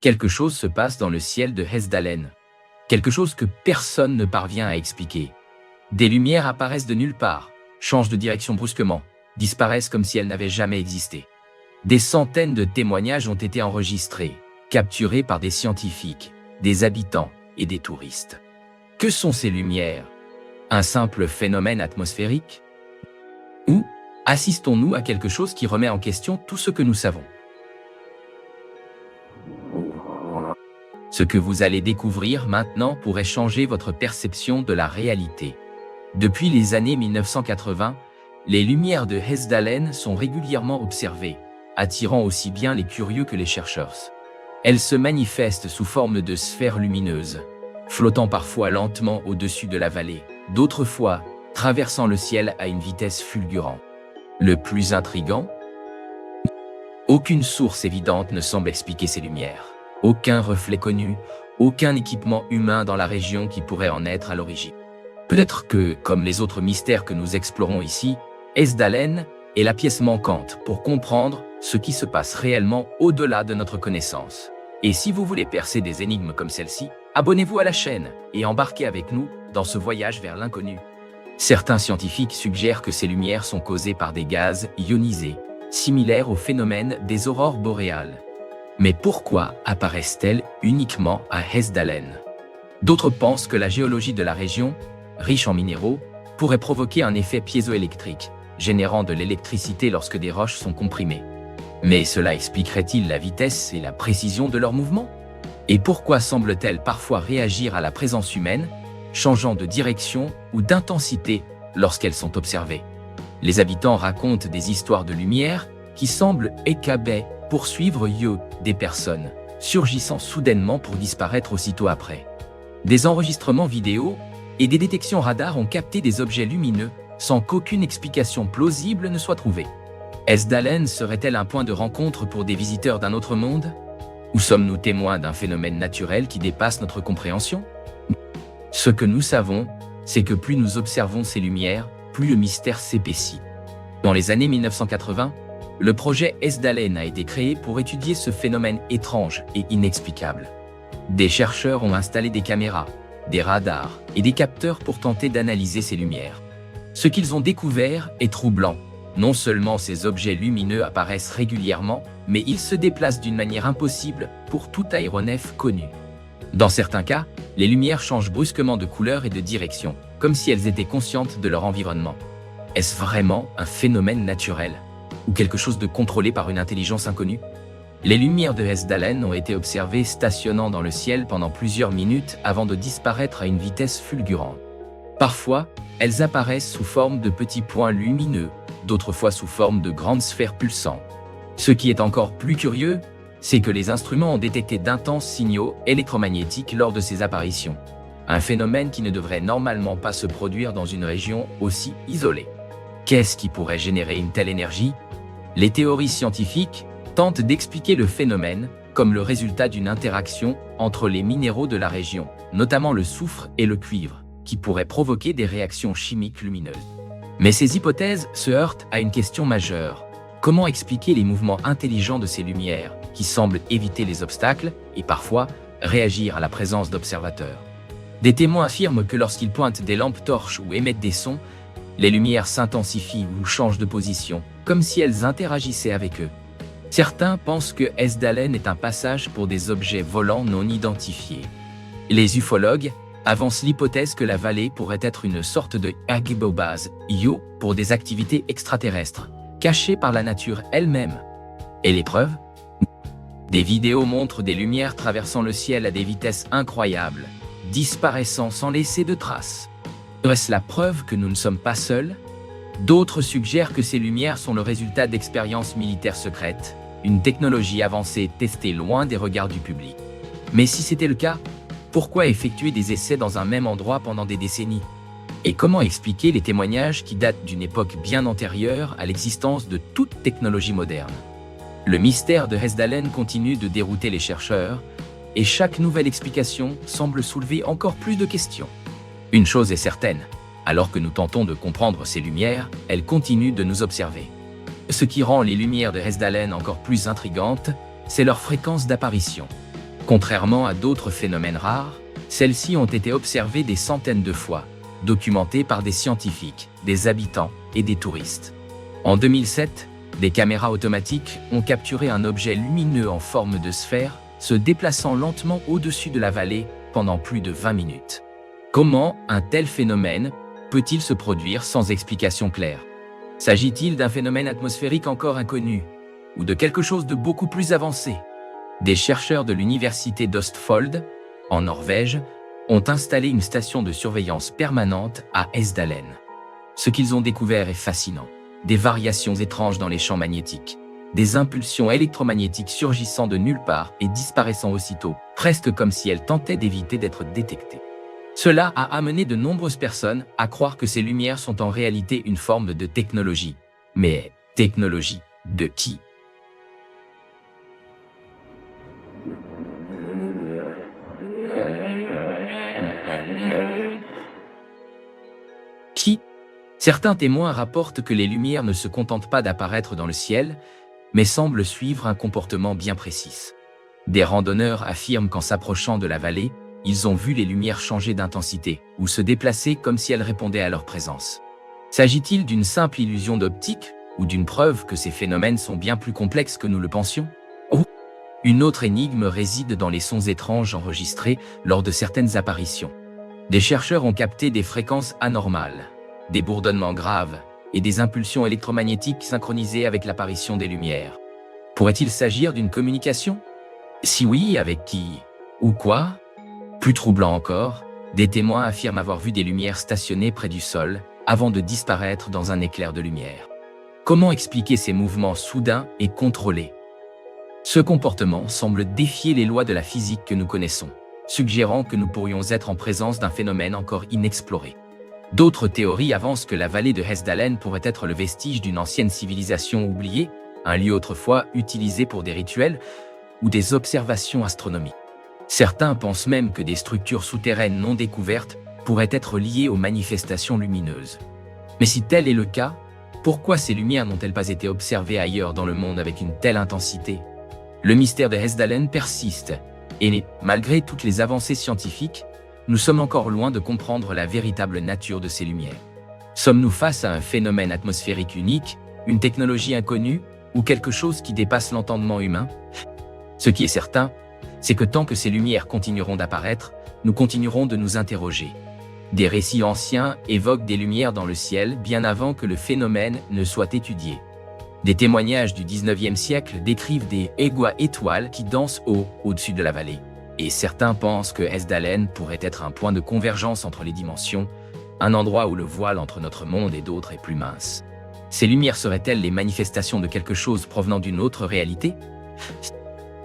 Quelque chose se passe dans le ciel de Hessdalen. Quelque chose que personne ne parvient à expliquer. Des lumières apparaissent de nulle part, changent de direction brusquement, disparaissent comme si elles n'avaient jamais existé. Des centaines de témoignages ont été enregistrés, capturés par des scientifiques, des habitants et des touristes. Que sont ces lumières? Un simple phénomène atmosphérique? Ou assistons-nous à quelque chose qui remet en question tout ce que nous savons? Ce que vous allez découvrir maintenant pourrait changer votre perception de la réalité. Depuis les années 1980, les lumières de Hessdalen sont régulièrement observées, attirant aussi bien les curieux que les chercheurs. Elles se manifestent sous forme de sphères lumineuses, flottant parfois lentement au-dessus de la vallée, d'autres fois traversant le ciel à une vitesse fulgurante. Le plus intriguant, aucune source évidente ne semble expliquer ces lumières. Aucun reflet connu, aucun équipement humain dans la région qui pourrait en être à l'origine. Peut-être que, comme les autres mystères que nous explorons ici, Hessdalen est la pièce manquante pour comprendre ce qui se passe réellement au-delà de notre connaissance. Et si vous voulez percer des énigmes comme celle-ci, abonnez-vous à la chaîne et embarquez avec nous dans ce voyage vers l'inconnu. Certains scientifiques suggèrent que ces lumières sont causées par des gaz ionisés, similaires au phénomène des aurores boréales. Mais pourquoi apparaissent-elles uniquement à Hessdalen? D'autres pensent que la géologie de la région, riche en minéraux, pourrait provoquer un effet piézoélectrique, générant de l'électricité lorsque des roches sont comprimées. Mais cela expliquerait-il la vitesse et la précision de leurs mouvements? Et pourquoi semblent-elles parfois réagir à la présence humaine, changeant de direction ou d'intensité lorsqu'elles sont observées? Les habitants racontent des histoires de lumière qui semblent poursuivre des personnes, surgissant soudainement pour disparaître aussitôt après. Des enregistrements vidéo et des détections radar ont capté des objets lumineux sans qu'aucune explication plausible ne soit trouvée. Hessdalen serait-elle un point de rencontre pour des visiteurs d'un autre monde? Ou sommes-nous témoins d'un phénomène naturel qui dépasse notre compréhension? Ce que nous savons, c'est que plus nous observons ces lumières, plus le mystère s'épaissit. Dans les années 1980, le projet Hessdalen a été créé pour étudier ce phénomène étrange et inexplicable. Des chercheurs ont installé des caméras, des radars et des capteurs pour tenter d'analyser ces lumières. Ce qu'ils ont découvert est troublant. Non seulement ces objets lumineux apparaissent régulièrement, mais ils se déplacent d'une manière impossible pour tout aéronef connu. Dans certains cas, les lumières changent brusquement de couleur et de direction, comme si elles étaient conscientes de leur environnement. Est-ce vraiment un phénomène naturel? Ou quelque chose de contrôlé par une intelligence inconnue? Les lumières de Hessdalen ont été observées stationnant dans le ciel pendant plusieurs minutes avant de disparaître à une vitesse fulgurante. Parfois, elles apparaissent sous forme de petits points lumineux, d'autres fois sous forme de grandes sphères pulsantes. Ce qui est encore plus curieux, c'est que les instruments ont détecté d'intenses signaux électromagnétiques lors de ces apparitions. Un phénomène qui ne devrait normalement pas se produire dans une région aussi isolée. Qu'est-ce qui pourrait générer une telle énergie? Les théories scientifiques tentent d'expliquer le phénomène comme le résultat d'une interaction entre les minéraux de la région, notamment le soufre et le cuivre, qui pourraient provoquer des réactions chimiques lumineuses. Mais ces hypothèses se heurtent à une question majeure. Comment expliquer les mouvements intelligents de ces lumières, qui semblent éviter les obstacles et parfois réagir à la présence d'observateurs? Des témoins affirment que lorsqu'ils pointent des lampes torches ou émettent des sons, les lumières s'intensifient ou changent de position, comme si elles interagissaient avec eux. Certains pensent que Hessdalen est un passage pour des objets volants non identifiés. Les ufologues avancent l'hypothèse que la vallée pourrait être une sorte de base pour des activités extraterrestres, cachées par la nature elle-même. Et les preuves? Des vidéos montrent des lumières traversant le ciel à des vitesses incroyables, disparaissant sans laisser de traces. Est-ce la preuve que nous ne sommes pas seuls? D'autres suggèrent que ces lumières sont le résultat d'expériences militaires secrètes, une technologie avancée testée loin des regards du public. Mais si c'était le cas, pourquoi effectuer des essais dans un même endroit pendant des décennies? Et comment expliquer les témoignages qui datent d'une époque bien antérieure à l'existence de toute technologie moderne? Le mystère de Hessdalen continue de dérouter les chercheurs, et chaque nouvelle explication semble soulever encore plus de questions. Une chose est certaine, alors que nous tentons de comprendre ces lumières, elles continuent de nous observer. Ce qui rend les lumières de Hessdalen encore plus intrigantes, c'est leur fréquence d'apparition. Contrairement à d'autres phénomènes rares, celles-ci ont été observées des centaines de fois, documentées par des scientifiques, des habitants et des touristes. En 2007, des caméras automatiques ont capturé un objet lumineux en forme de sphère se déplaçant lentement au-dessus de la vallée pendant plus de 20 minutes. Comment un tel phénomène peut-il se produire sans explication claire? S'agit-il d'un phénomène atmosphérique encore inconnu ou de quelque chose de beaucoup plus avancé? Des chercheurs de l'université d'Østfold, en Norvège, ont installé une station de surveillance permanente à Hesdalen. Ce qu'ils ont découvert est fascinant. Des variations étranges dans les champs magnétiques, des impulsions électromagnétiques surgissant de nulle part et disparaissant aussitôt, presque comme si elles tentaient d'éviter d'être détectées. Cela a amené de nombreuses personnes à croire que ces lumières sont en réalité une forme de technologie. Mais technologie de qui? Qui? Certains témoins rapportent que les lumières ne se contentent pas d'apparaître dans le ciel, mais semblent suivre un comportement bien précis. Des randonneurs affirment qu'en s'approchant de la vallée, ils ont vu les lumières changer d'intensité ou se déplacer comme si elles répondaient à leur présence. S'agit-il d'une simple illusion d'optique ou d'une preuve que ces phénomènes sont bien plus complexes que nous le pensions? Une autre énigme réside dans les sons étranges enregistrés lors de certaines apparitions. Des chercheurs ont capté des fréquences anormales, des bourdonnements graves et des impulsions électromagnétiques synchronisées avec l'apparition des lumières. Pourrait-il s'agir d'une communication? Si oui, avec qui? Ou quoi? Plus troublant encore, des témoins affirment avoir vu des lumières stationnées près du sol avant de disparaître dans un éclair de lumière. Comment expliquer ces mouvements soudains et contrôlés? Ce comportement semble défier les lois de la physique que nous connaissons, suggérant que nous pourrions être en présence d'un phénomène encore inexploré. D'autres théories avancent que la vallée de Hesdalen pourrait être le vestige d'une ancienne civilisation oubliée, un lieu autrefois utilisé pour des rituels ou des observations astronomiques. Certains pensent même que des structures souterraines non découvertes pourraient être liées aux manifestations lumineuses. Mais si tel est le cas, pourquoi ces lumières n'ont-elles pas été observées ailleurs dans le monde avec une telle intensité? Le mystère de Hesdalen persiste, et malgré toutes les avancées scientifiques, nous sommes encore loin de comprendre la véritable nature de ces lumières. Sommes-nous face à un phénomène atmosphérique unique, une technologie inconnue, ou quelque chose qui dépasse l'entendement humain? Ce qui est certain, c'est que tant que ces lumières continueront d'apparaître, nous continuerons de nous interroger. Des récits anciens évoquent des lumières dans le ciel bien avant que le phénomène ne soit étudié. Des témoignages du 19e siècle décrivent des étoiles qui dansent au-dessus de la vallée. Et certains pensent que Hesdalen pourrait être un point de convergence entre les dimensions, un endroit où le voile entre notre monde et d'autres est plus mince. Ces lumières seraient-elles les manifestations de quelque chose provenant d'une autre réalité?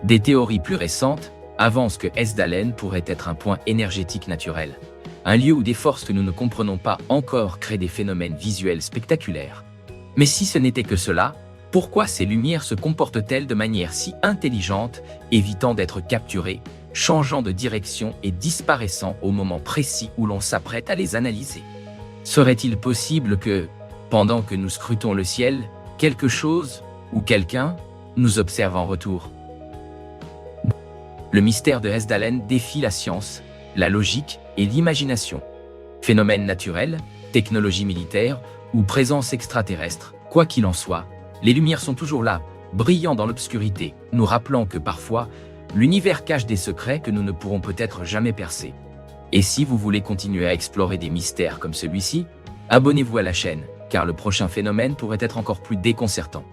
Des théories plus récentes avancent que Hesdalen pourrait être un point énergétique naturel, un lieu où des forces que nous ne comprenons pas encore créent des phénomènes visuels spectaculaires. Mais si ce n'était que cela, pourquoi ces lumières se comportent-elles de manière si intelligente, évitant d'être capturées, changeant de direction et disparaissant au moment précis où l'on s'apprête à les analyser? Serait-il possible que, pendant que nous scrutons le ciel, quelque chose ou quelqu'un nous observe en retour? Le mystère de Hesdalen défie la science, la logique et l'imagination. Phénomène naturel, technologie militaire ou présence extraterrestre, quoi qu'il en soit, les lumières sont toujours là, brillant dans l'obscurité, nous rappelant que parfois, l'univers cache des secrets que nous ne pourrons peut-être jamais percer. Et si vous voulez continuer à explorer des mystères comme celui-ci, abonnez-vous à la chaîne, car le prochain phénomène pourrait être encore plus déconcertant.